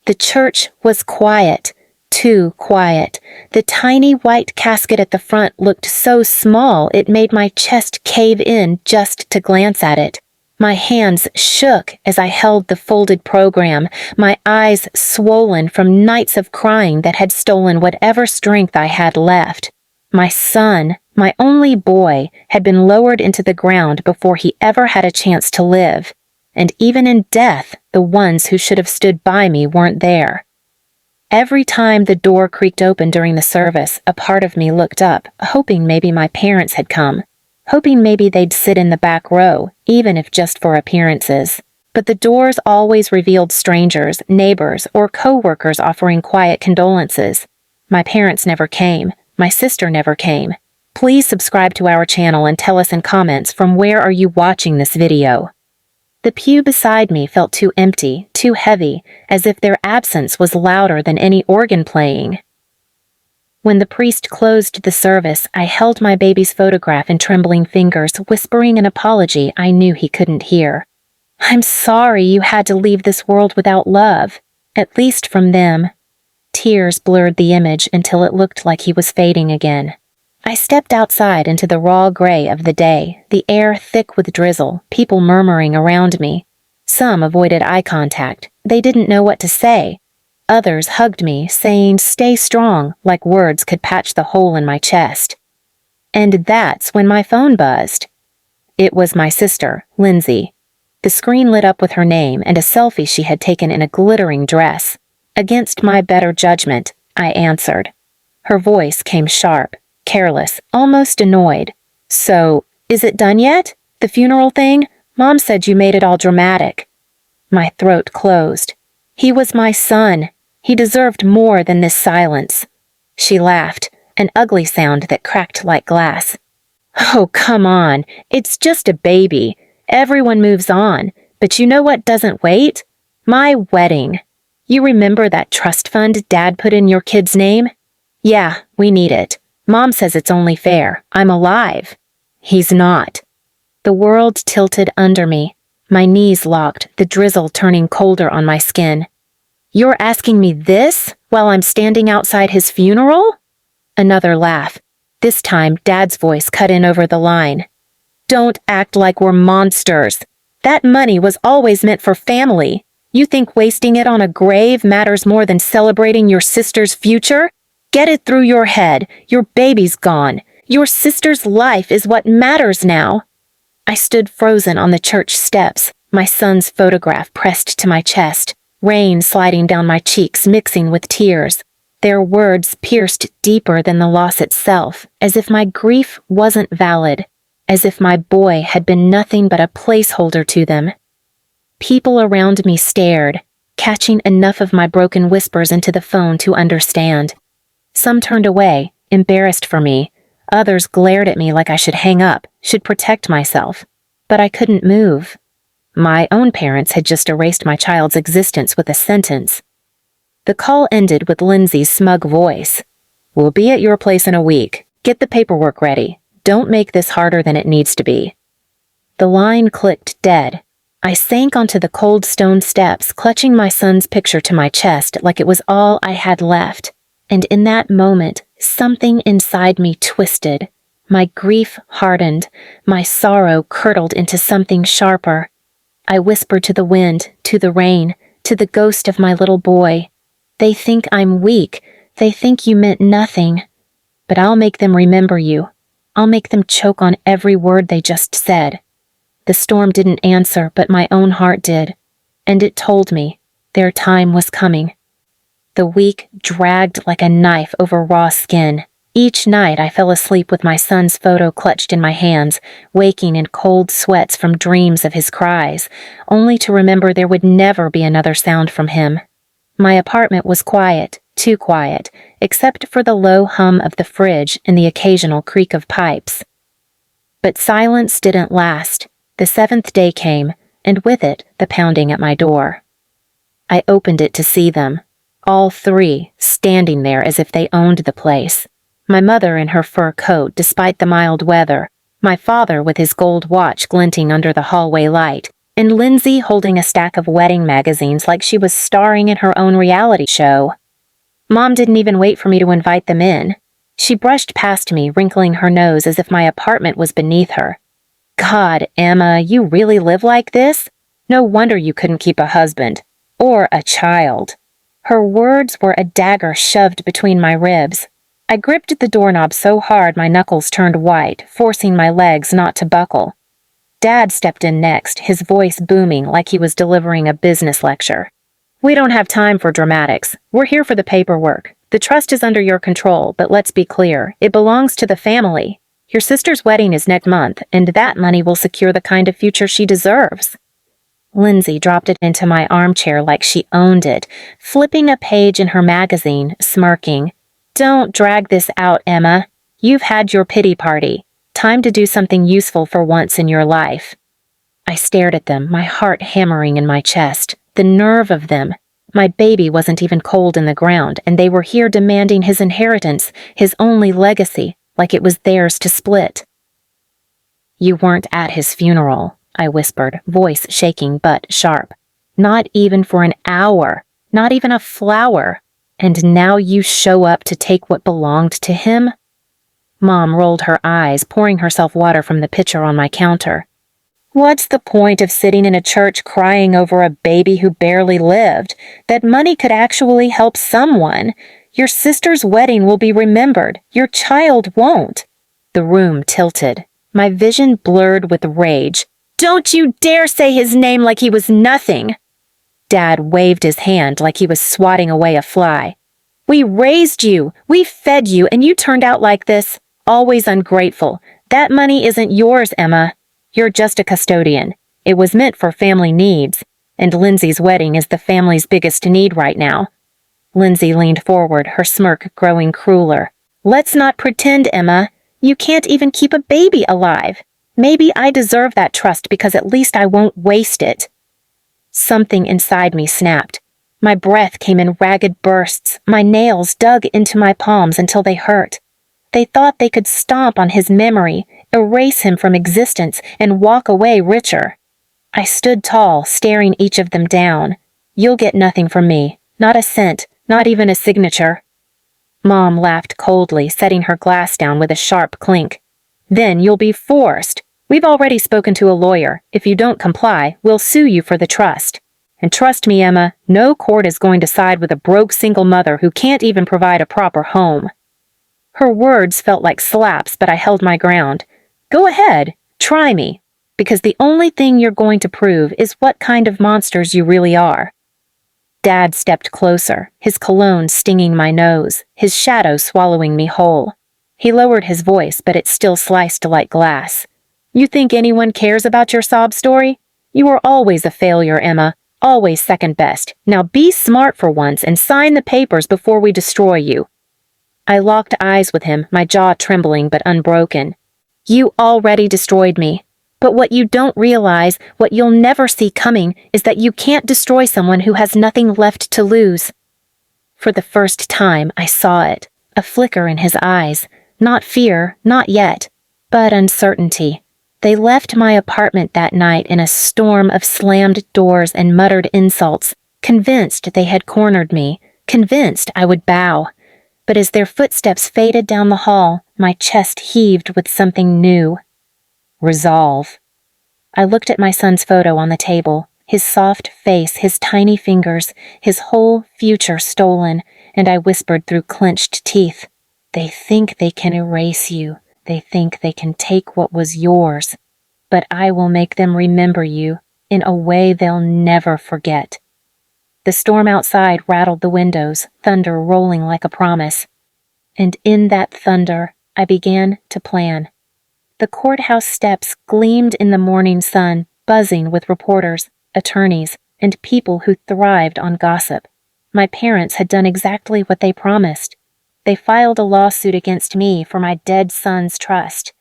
The church was quiet, too quiet. The tiny white casket at the front looked so small it made my chest cave in just to glance at it. My hands shook as I held the folded program, my eyes swollen from nights of crying that had stolen whatever strength I had left. My son, my only boy, had been lowered into the ground before he ever had a chance to live. And even in death, the ones who should have stood by me weren't there. Every time the door creaked open during the service, a part of me looked up, hoping maybe my parents had come, hoping maybe they'd sit in the back row, even if just for appearances. But the doors always revealed strangers, neighbors, or co-workers offering quiet condolences. My parents never came. My sister never came. Please subscribe to our channel and tell us in comments from where are you watching this video. The pew beside me felt too empty, too heavy, as if their absence was louder than any organ playing. When the priest closed the service, I held my baby's photograph in trembling fingers, whispering an apology I knew he couldn't hear. "I'm sorry you had to leave this world without love, at least from them." Tears blurred the image until it looked like he was fading again. I stepped outside into the raw gray of the day, the air thick with drizzle, people murmuring around me. Some avoided eye contact. They didn't know what to say. Others hugged me, saying, "Stay strong," like words could patch the hole in my chest. And that's when my phone buzzed. It was my sister, Lindsay. The screen lit up with her name and a selfie she had taken in a glittering dress. Against my better judgment, I answered. Her voice came sharp, careless, almost annoyed. "So, is it done yet? The funeral thing? Mom said you made it all dramatic." My throat closed. He was my son. He deserved more than this silence. She laughed, an ugly sound that cracked like glass. "Oh, come on. It's just a baby. Everyone moves on. But you know what doesn't wait? My wedding. You remember that trust fund Dad put in your kid's name? Yeah, we need it. Mom says it's only fair. I'm alive." He's not. The world tilted under me. My knees locked, the drizzle turning colder on my skin. "You're asking me this while I'm standing outside his funeral?" Another laugh. This time, Dad's voice cut in over the line. "Don't act like we're monsters. That money was always meant for family. You think wasting it on a grave matters more than celebrating your sister's future? Get it through your head. Your baby's gone. Your sister's life is what matters now." I stood frozen on the church steps, my son's photograph pressed to my chest, rain sliding down my cheeks mixing with tears. Their words pierced deeper than the loss itself, as if my grief wasn't valid, as if my boy had been nothing but a placeholder to them. People around me stared, catching enough of my broken whispers into the phone to understand. Some turned away, embarrassed for me. Others glared at me like I should hang up, should protect myself. But I couldn't move. My own parents had just erased my child's existence with a sentence. The call ended with Lindsay's smug voice. "We'll be at your place in a week. Get the paperwork ready. Don't make this harder than it needs to be." The line clicked dead. I sank onto the cold stone steps, clutching my son's picture to my chest like it was all I had left. And in that moment, something inside me twisted. My grief hardened, my sorrow curdled into something sharper. I whispered to the wind, to the rain, to the ghost of my little boy. "They think I'm weak. They think you meant nothing. But I'll make them remember you. I'll make them choke on every word they just said." The storm didn't answer, but my own heart did. And it told me their time was coming. The week dragged like a knife over raw skin. Each night I fell asleep with my son's photo clutched in my hands, waking in cold sweats from dreams of his cries, only to remember there would never be another sound from him. My apartment was quiet, too quiet, except for the low hum of the fridge and the occasional creak of pipes. But silence didn't last. The 7th day came, and with it, the pounding at my door. I opened it to see them. All three, standing there as if they owned the place. My mother in her fur coat despite the mild weather, my father with his gold watch glinting under the hallway light, and Lindsay holding a stack of wedding magazines like she was starring in her own reality show. Mom didn't even wait for me to invite them in. She brushed past me, wrinkling her nose as if my apartment was beneath her. God, Emma, you really live like this? No wonder you couldn't keep a husband. Or a child. Her words were a dagger shoved between my ribs. I gripped the doorknob so hard my knuckles turned white, forcing my legs not to buckle. Dad stepped in next, his voice booming like he was delivering a business lecture. We don't have time for dramatics. We're here for the paperwork. The trust is under your control, but let's be clear. It belongs to the family. Your sister's wedding is next month, and that money will secure the kind of future she deserves. Lindsay dropped it into my armchair like she owned it, flipping a page in her magazine, smirking. Don't drag this out, Emma. You've had your pity party. Time to do something useful for once in your life. I stared at them, my heart hammering in my chest. The nerve of them. My baby wasn't even cold in the ground, and they were here demanding his inheritance, his only legacy, like it was theirs to split. You weren't at his funeral, I whispered, voice shaking but sharp. Not even for an hour, not even a flower. And now you show up to take what belonged to him? Mom rolled her eyes, pouring herself water from the pitcher on my counter. What's the point of sitting in a church crying over a baby who barely lived? That money could actually help someone. Your sister's wedding will be remembered. Your child won't. The room tilted. My vision blurred with rage. Don't you dare say his name like he was nothing! Dad waved his hand like he was swatting away a fly. We raised you. We fed you, and you turned out like this. Always ungrateful. That money isn't yours, Emma. You're just a custodian. It was meant for family needs, and Lindsay's wedding is the family's biggest need right now. Lindsay leaned forward, her smirk growing crueler. Let's not pretend, Emma. You can't even keep a baby alive. Maybe I deserve that trust because at least I won't waste it. Something inside me snapped. My breath came in ragged bursts. My nails dug into my palms until they hurt. They thought they could stomp on his memory, erase him from existence, and walk away richer. I stood tall, staring each of them down. You'll get nothing from me. Not a cent, not even a signature. Mom laughed coldly, setting her glass down with a sharp clink. Then you'll be forced. We've already spoken to a lawyer. If you don't comply, we'll sue you for the trust. And trust me, Emma, no court is going to side with a broke single mother who can't even provide a proper home. Her words felt like slaps, but I held my ground. Go ahead, try me, because the only thing you're going to prove is what kind of monsters you really are. Dad stepped closer, his cologne stinging my nose, his shadow swallowing me whole. He lowered his voice, but it still sliced like glass. You think anyone cares about your sob story? You were always a failure, Emma. Always second best. Now be smart for once and sign the papers before we destroy you. I locked eyes with him, my jaw trembling but unbroken. You already destroyed me. But what you don't realize, what you'll never see coming, is that you can't destroy someone who has nothing left to lose. For the first time, I saw it. A flicker in his eyes. Not fear, not yet, but uncertainty. They left my apartment that night in a storm of slammed doors and muttered insults, convinced they had cornered me, convinced I would bow. But as their footsteps faded down the hall, my chest heaved with something new. Resolve. I looked at my son's photo on the table, his soft face, his tiny fingers, his whole future stolen, and I whispered through clenched teeth, They think they can erase you. They think they can take what was yours. But I will make them remember you in a way they'll never forget. The storm outside rattled the windows, thunder rolling like a promise. And in that thunder, I began to plan. The courthouse steps gleamed in the morning sun, buzzing with reporters, attorneys, and people who thrived on gossip. My parents had done exactly what they promised. They filed a lawsuit against me for my dead son's trust.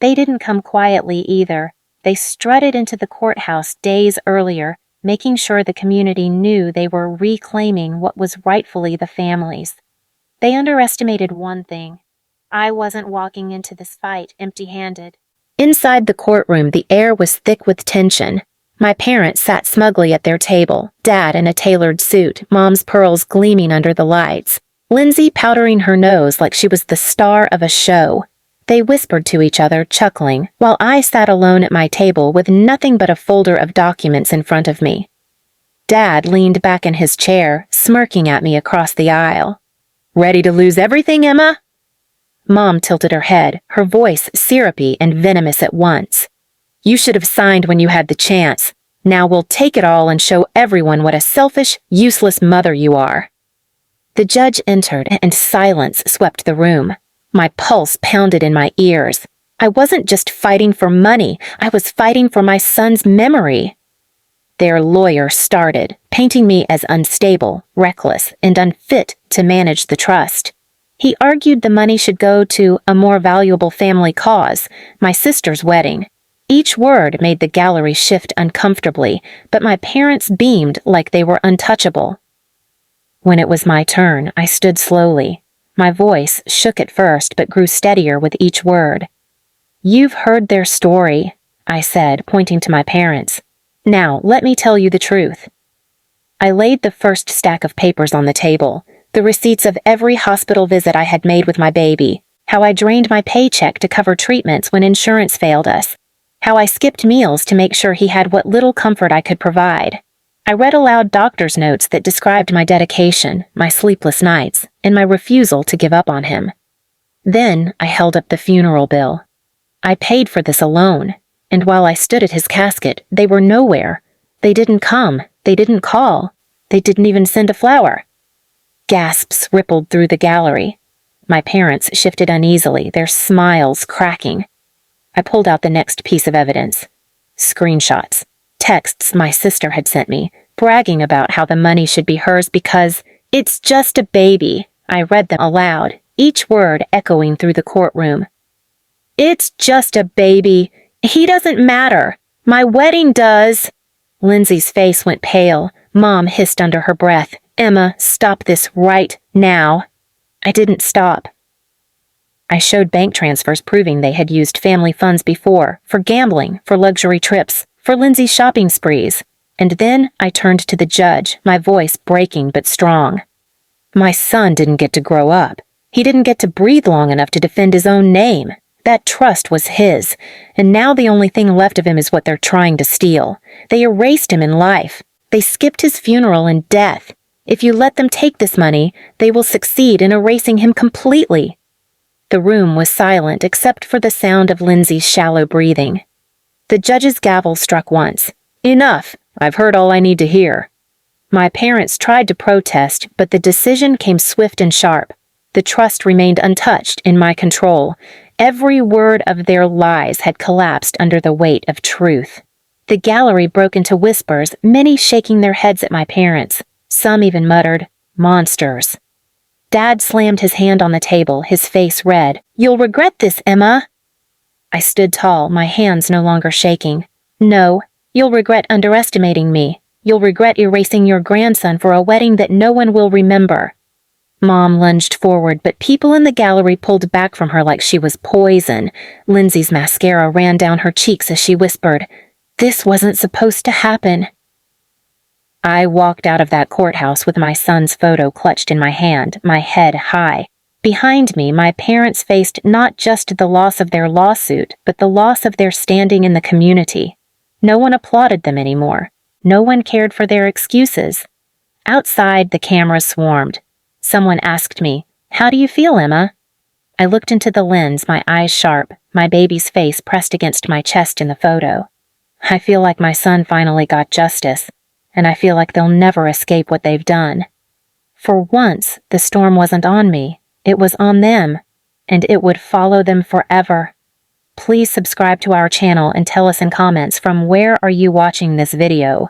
They didn't come quietly either. They strutted into the courthouse days earlier, making sure the community knew they were reclaiming what was rightfully the family's. They underestimated one thing. I wasn't walking into this fight empty-handed. Inside the courtroom, the air was thick with tension. My parents sat smugly at their table, Dad in a tailored suit, Mom's pearls gleaming under the lights, Lindsay powdering her nose like she was the star of a show. They whispered to each other, chuckling, while I sat alone at my table with nothing but a folder of documents in front of me. Dad leaned back in his chair, smirking at me across the aisle. "Ready to lose everything, Emma?" Mom tilted her head, her voice syrupy and venomous at once. "You should have signed when you had the chance. Now we'll take it all and show everyone what a selfish, useless mother you are." The judge entered, and silence swept the room. My pulse pounded in my ears. I wasn't just fighting for money, I was fighting for my son's memory. Their lawyer started, painting me as unstable, reckless, and unfit to manage the trust. He argued the money should go to a more valuable family cause, my sister's wedding. Each word made the gallery shift uncomfortably, but my parents beamed like they were untouchable. When it was my turn, I stood slowly. My voice shook at first but grew steadier with each word. "You've heard their story," I said, pointing to my parents. "Now, let me tell you the truth." I laid the first stack of papers on the table, the receipts of every hospital visit I had made with my baby, how I drained my paycheck to cover treatments when insurance failed us, how I skipped meals to make sure he had what little comfort I could provide. I read aloud doctor's notes that described my dedication, my sleepless nights, and my refusal to give up on him. Then I held up the funeral bill. I paid for this alone, and while I stood at his casket, they were nowhere. They didn't come, they didn't call, they didn't even send a flower. Gasps rippled through the gallery. My parents shifted uneasily, their smiles cracking. I pulled out the next piece of evidence. Screenshots. Texts my sister had sent me, bragging about how the money should be hers because it's just a baby. I read them aloud, each word echoing through the courtroom. "It's just a baby. He doesn't matter. My wedding does." Lindsay's face went pale. Mom hissed under her breath, "Emma, stop this right now." I didn't stop. I showed bank transfers proving they had used family funds before, for gambling, for luxury trips, for Lindsay's shopping sprees. And then I turned to the judge, my voice breaking but strong. My son didn't get to grow up. He didn't get to breathe long enough to defend his own name. That trust was his, and now the only thing left of him is what they're trying to steal. They erased him in life. They skipped his funeral and death. If you let them take this money, they will succeed in erasing him completely. The room was silent except for the sound of Lindsay's shallow breathing. The judge's gavel struck once. "Enough! I've heard all I need to hear." My parents tried to protest, but the decision came swift and sharp. The trust remained untouched, in my control. Every word of their lies had collapsed under the weight of truth. The gallery broke into whispers, many shaking their heads at my parents. Some even muttered, "Monsters." Dad slammed his hand on the table, his face red. "You'll regret this, Emma." I stood tall, my hands no longer shaking. "No, you'll regret underestimating me. You'll regret erasing your grandson for a wedding that no one will remember." Mom lunged forward, but people in the gallery pulled back from her like she was poison. Lindsay's mascara ran down her cheeks as she whispered, "This wasn't supposed to happen." I walked out of that courthouse with my son's photo clutched in my hand, my head high. Behind me, my parents faced not just the loss of their lawsuit, but the loss of their standing in the community. No one applauded them anymore. No one cared for their excuses. Outside, the cameras swarmed. Someone asked me, "How do you feel, Emma?" I looked into the lens, my eyes sharp, my baby's face pressed against my chest in the photo. I feel like my son finally got justice, and I feel like they'll never escape what they've done. For once, the storm wasn't on me, it was on them, and it would follow them forever. Please subscribe to our channel and tell us in comments from where are you watching this video.